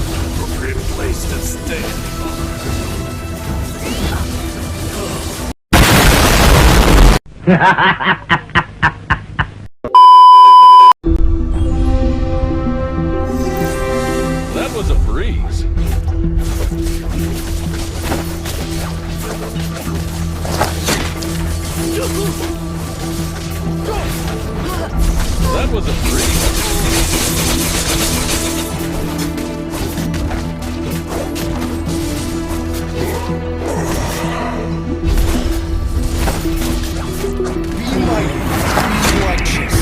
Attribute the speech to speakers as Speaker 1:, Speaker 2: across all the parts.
Speaker 1: Appropriate place to stand.
Speaker 2: That was a breeze. That was a breeze.
Speaker 1: Be mighty, be righteous.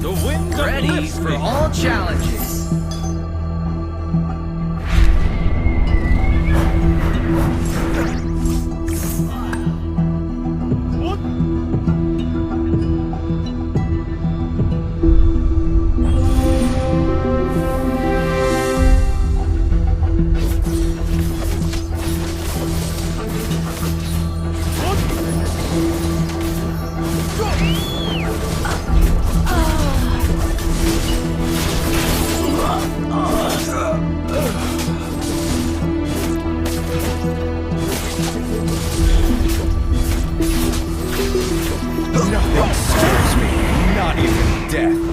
Speaker 2: The wind
Speaker 3: Ready
Speaker 2: uplifts
Speaker 3: for
Speaker 2: me.
Speaker 3: all challenges.
Speaker 1: Nothing scares me, not even death.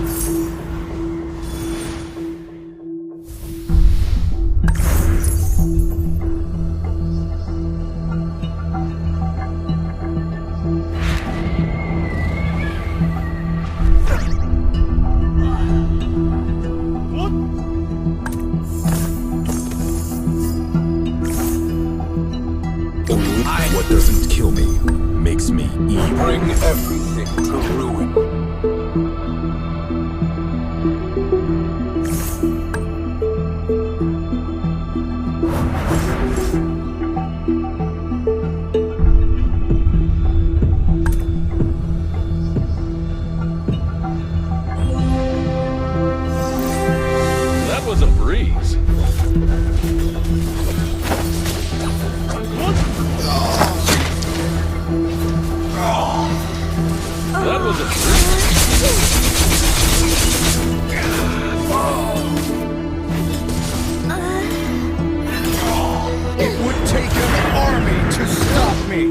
Speaker 4: What doesn't kill me makes me evil.
Speaker 1: Bring everything to ruin.
Speaker 2: That was a breeze. That was a
Speaker 1: It would take an army to stop me.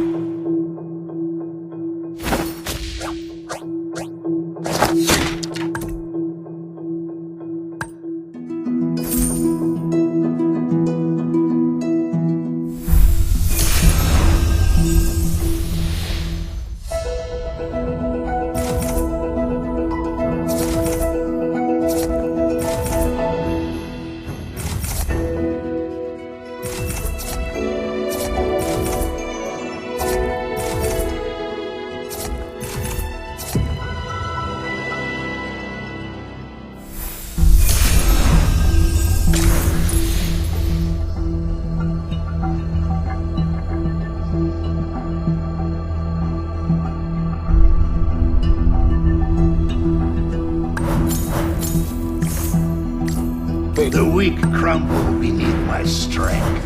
Speaker 5: The weak crumble beneath my strength.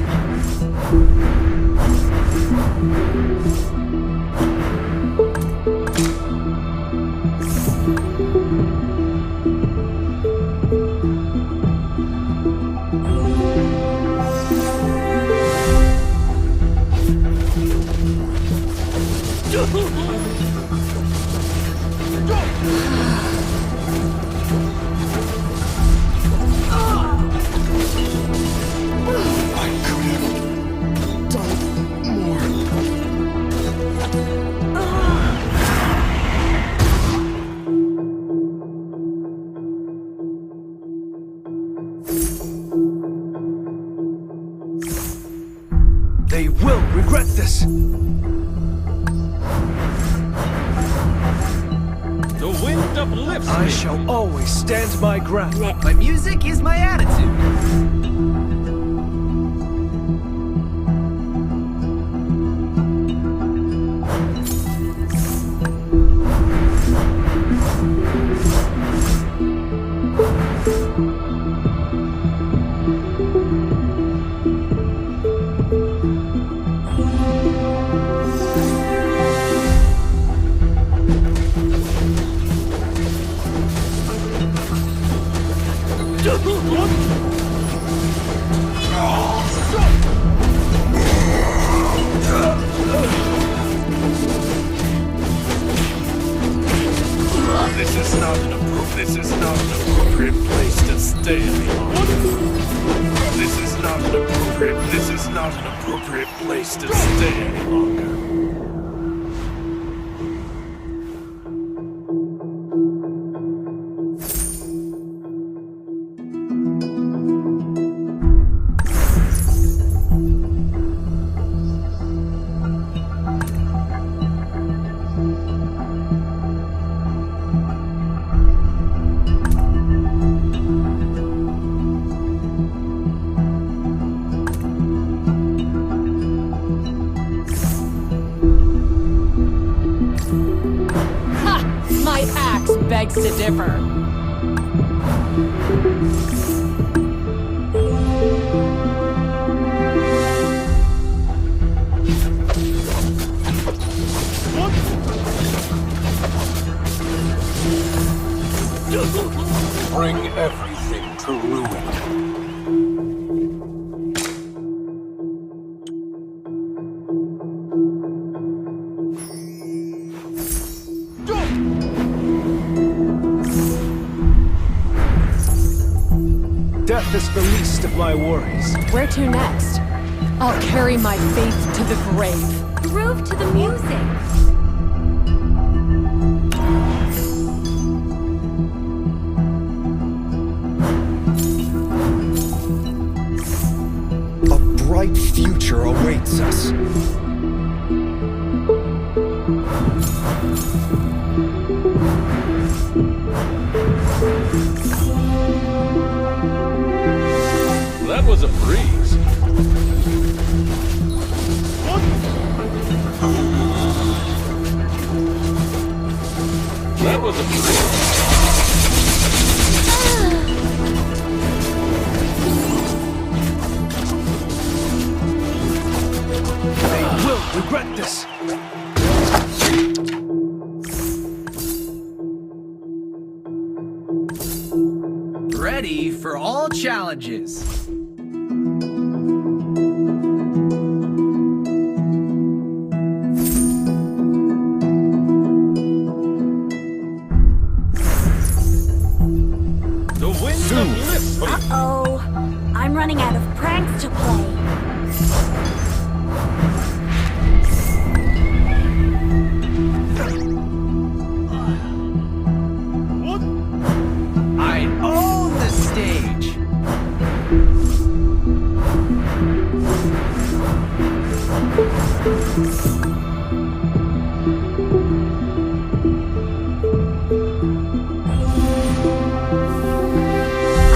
Speaker 1: They will regret this.
Speaker 2: The wind uplifts
Speaker 1: I
Speaker 2: me.
Speaker 1: shall always stand my ground.
Speaker 3: My music is my attitude.
Speaker 2: is not an appropriate place to stay any longer. This is not an appropriate place to stay any longer.
Speaker 6: Begs to differ.
Speaker 4: Bring everything to ruin.
Speaker 1: Death is the least of my worries.
Speaker 6: Where to next? I'll carry my faith to the grave.
Speaker 7: Groove to the music.
Speaker 1: A bright future awaits us.
Speaker 2: That was a breeze. That was a breeze.
Speaker 1: They will regret this.
Speaker 3: Ready for all challenges.
Speaker 2: The wind of lift.
Speaker 7: Uh-oh. I'm running out of pranks to play.
Speaker 3: I own the stage.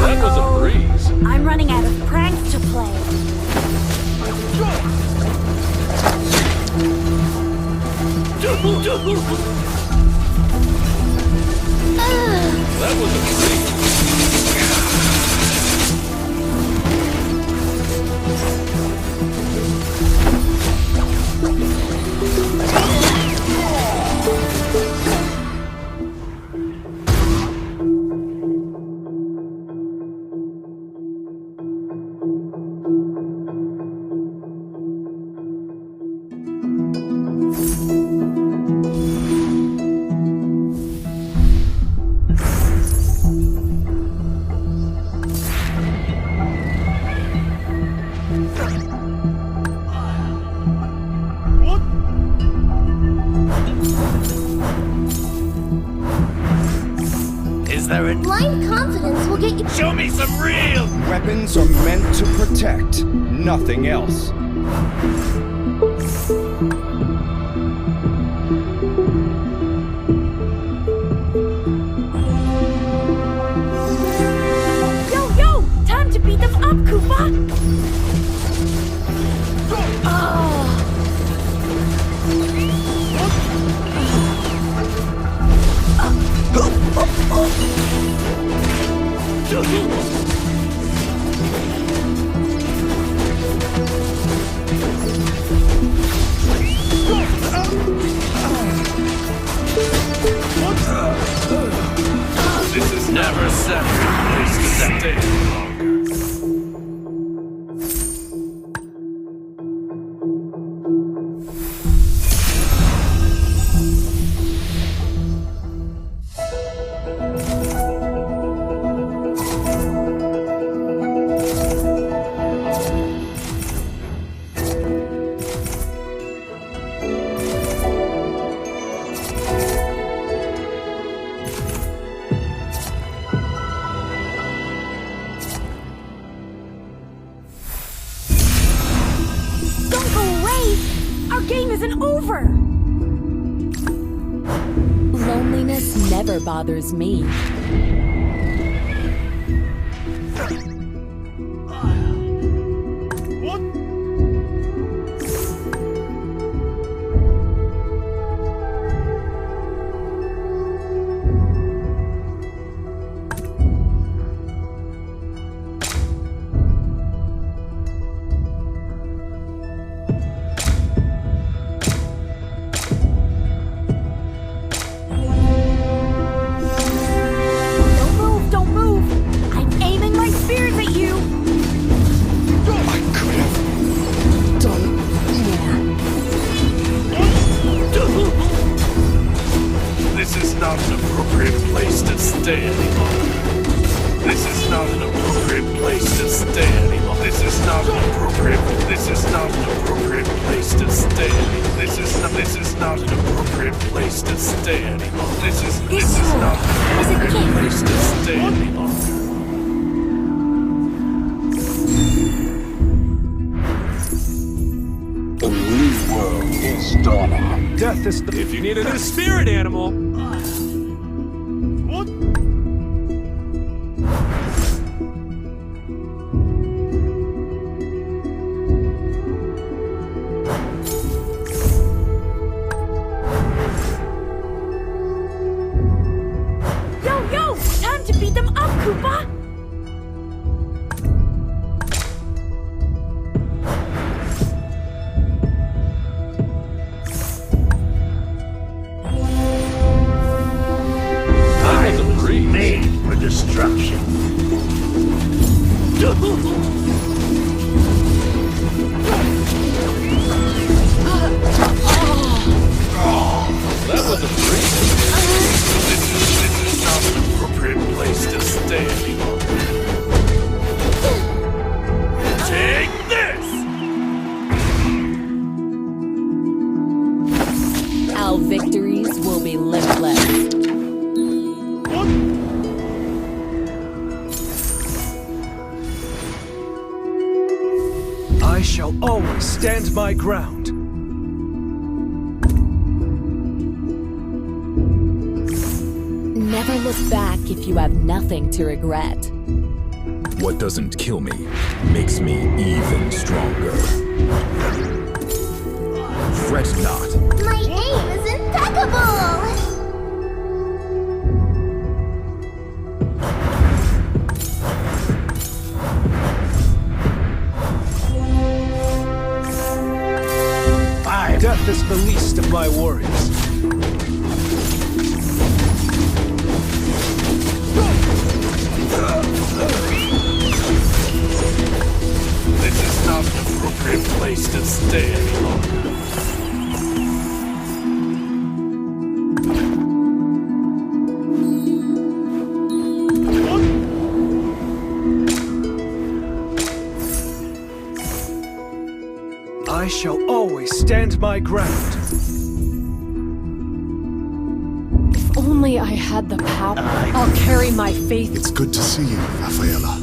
Speaker 2: That was a breeze.
Speaker 7: I'm running out of pranks to play.
Speaker 2: That was a breeze.
Speaker 3: Is there a
Speaker 7: Blind confidence will get you.
Speaker 3: show me some real?
Speaker 1: Weapons are meant to protect, nothing else.
Speaker 7: Yo, time to beat them up, Koopa.
Speaker 8: never bothers me.
Speaker 9: If you need a new spirit animal. What?
Speaker 7: Yo! Time to beat them up, Koopa!
Speaker 5: Destruction.
Speaker 2: That was a breeze. This is not an appropriate place to stay any longer. Take this!
Speaker 8: Our victories will be limitless.
Speaker 1: I shall always stand my ground.
Speaker 8: Never look back if you have nothing to regret.
Speaker 4: What doesn't kill me makes me even stronger. Fret not.
Speaker 10: My aim is impeccable!
Speaker 1: Death is the least of my worries.
Speaker 2: This is not an appropriate place to stay any longer.
Speaker 1: I shall always stand my ground.
Speaker 6: If only I had the power. I'll carry my faith.
Speaker 11: It's good to see you, Rafaela.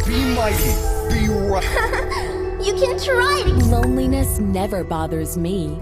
Speaker 1: Be mighty. Be right.
Speaker 10: You can try to.
Speaker 8: Loneliness never bothers me.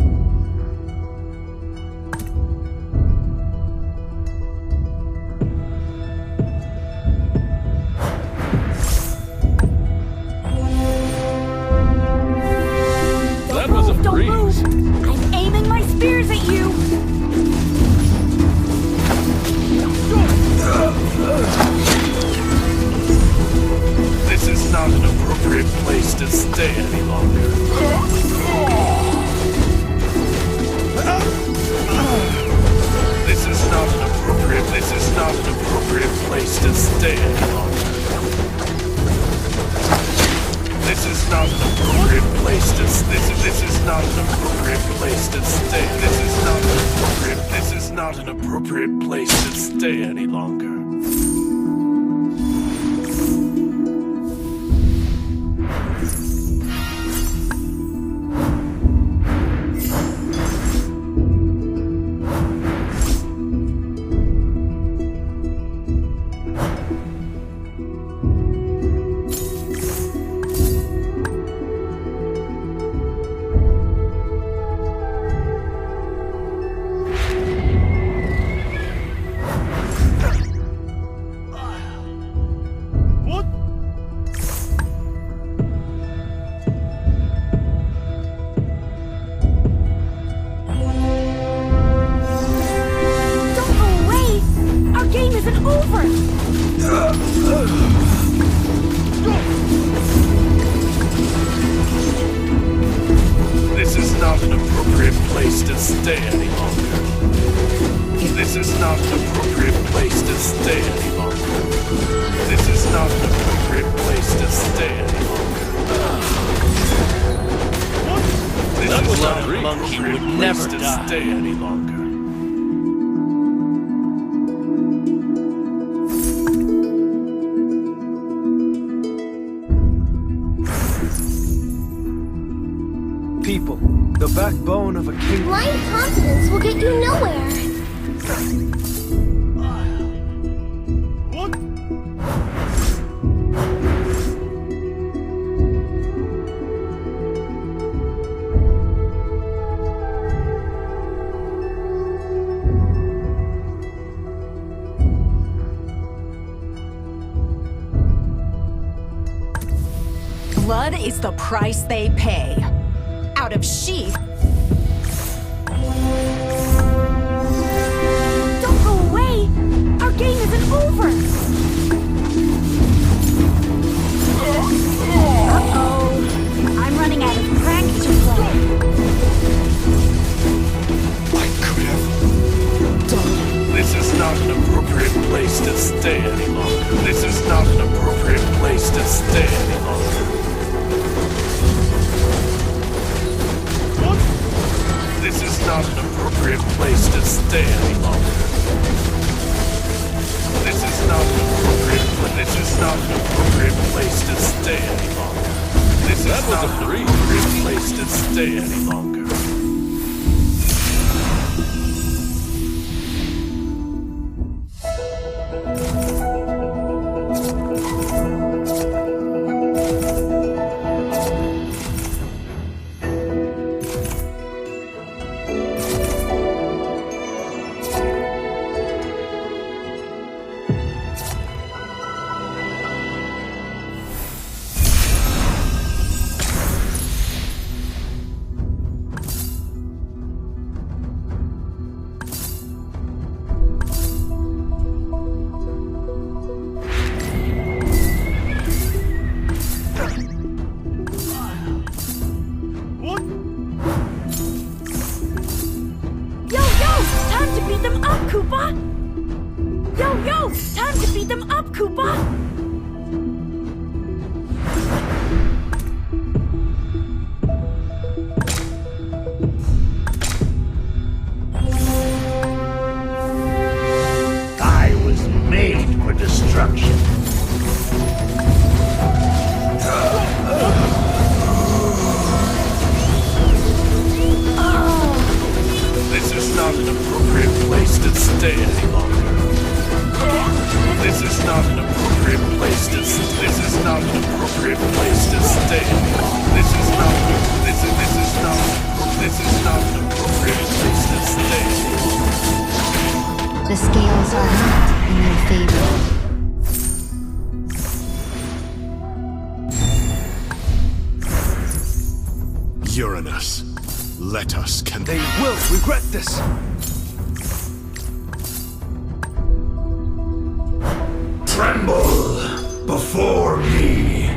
Speaker 2: This is not an appropriate place to stay any longer. This is not an appropriate place to stay any longer. This is not an appropriate place to stay any longer. This is not an appropriate place to stay any longer.
Speaker 9: People, the backbone of a kingdom.
Speaker 10: Blind confidence will get you nowhere.
Speaker 7: Blood is the price they pay. Out of sheep. Don't go away! Our game isn't over! Uh-oh. I'm running out of crack to play.
Speaker 11: I could have done.
Speaker 2: This is not an appropriate place to stay any longer. This is not an appropriate place to stay any longer. This is not an appropriate place to stay any longer. This is not an appropriate place. This is not an appropriate place to stay any longer. This is not an appropriate place to stay any longer.
Speaker 7: Time to beat them up, Koopa!
Speaker 5: I was made for destruction.
Speaker 2: This is not an appropriate place to stay any longer. This is not an appropriate place to stay. This is not an appropriate place to stay. This is not. This is not. This is not an appropriate place to stay.
Speaker 10: The scales are not in your favor.
Speaker 11: Uranus, let us
Speaker 9: They will regret this.
Speaker 5: Tremble before me.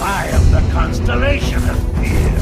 Speaker 5: I am the constellation of fear.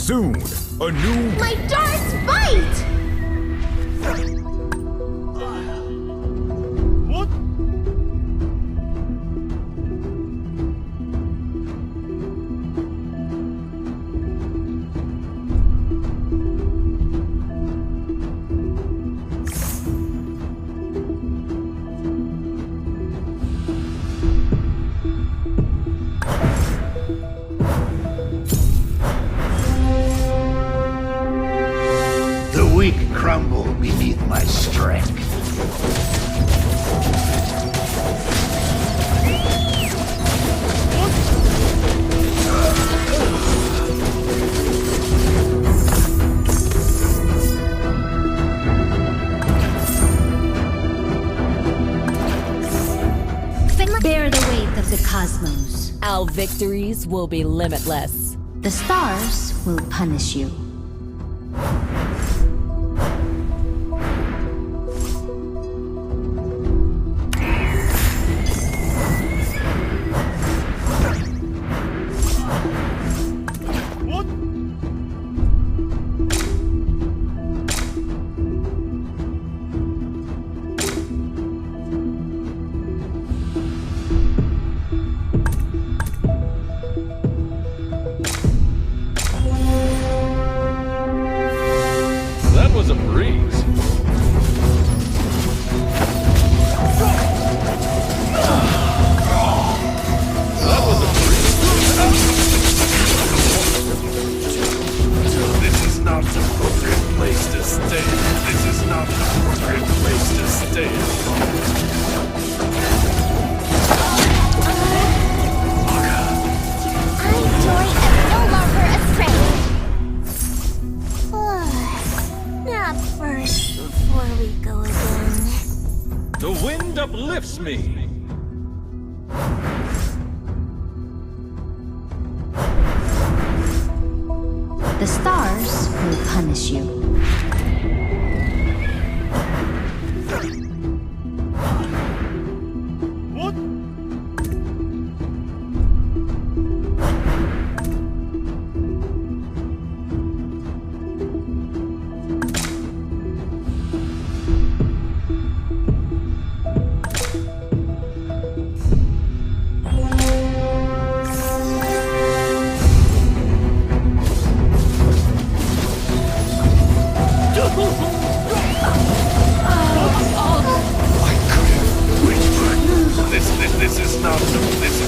Speaker 4: Soon, a new...
Speaker 10: My darts bite!
Speaker 5: The weak crumble beneath my strength.
Speaker 10: Bear the weight of the cosmos.
Speaker 8: Our victories will be limitless.
Speaker 10: The stars will punish you.
Speaker 2: That was a breeze. That was a breeze. This is not an appropriate place to stay. This is not an appropriate place to stay.
Speaker 10: Our joy is no longer astray. Nap first before we go again.
Speaker 2: The wind uplifts me.
Speaker 10: The stars will punish you.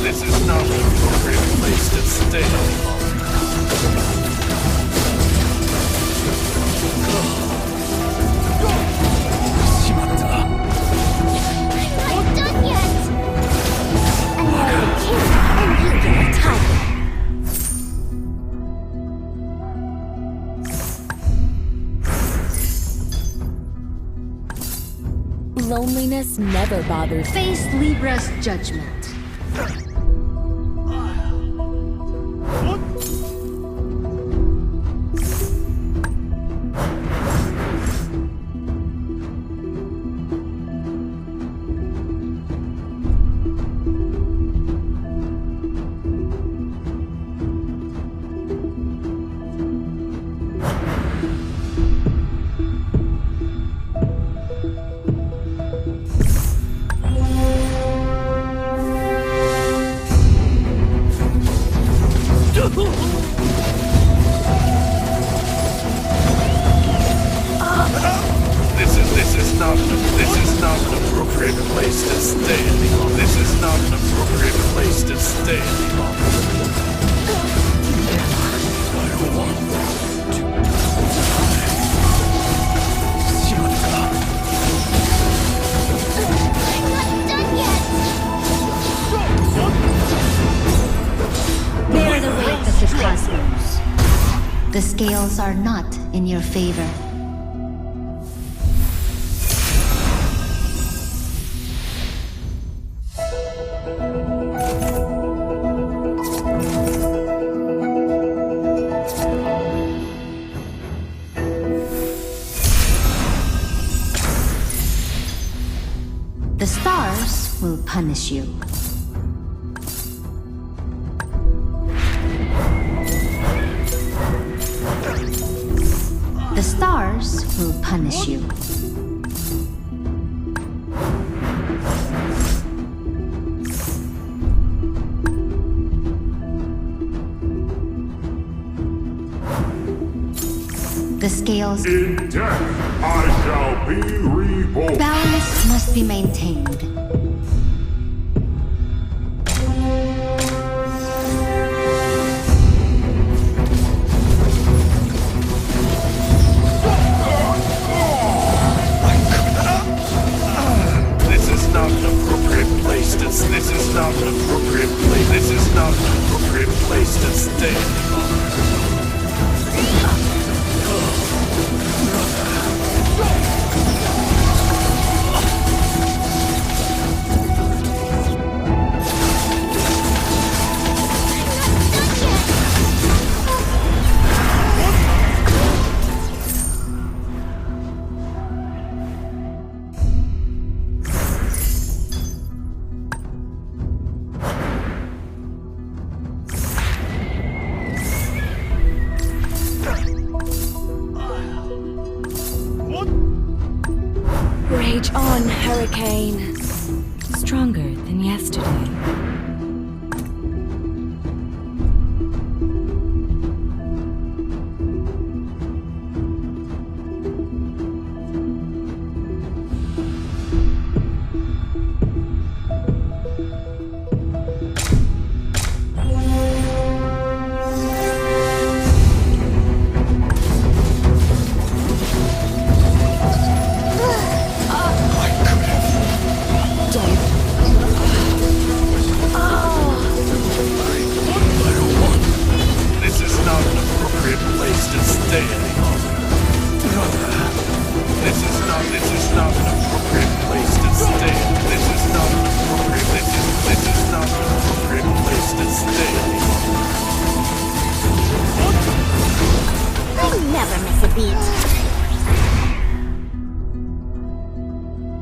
Speaker 2: This is not an appropriate place to stay any longer.
Speaker 10: I'm not done yet! Another king, and you get a tiger.
Speaker 8: Loneliness never bothers me.
Speaker 10: Face Libra's judgment.
Speaker 2: This is not an appropriate place to stay any longer. This is not an appropriate place to stay any longer. I want to
Speaker 10: Bear the weight of the cosmos. The scales are not in your favor. The stars will punish you. punish you. The scales...
Speaker 11: In death, I shall be reborn.
Speaker 10: Balance must be maintained.
Speaker 2: This is not an appropriate place to... This is not an appropriate place. This is not an appropriate place to stay any longer.
Speaker 8: Rage on, Hurricane. Stronger than yesterday.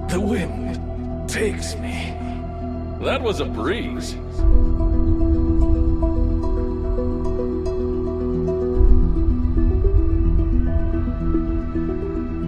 Speaker 2: The wind takes me. That was a breeze.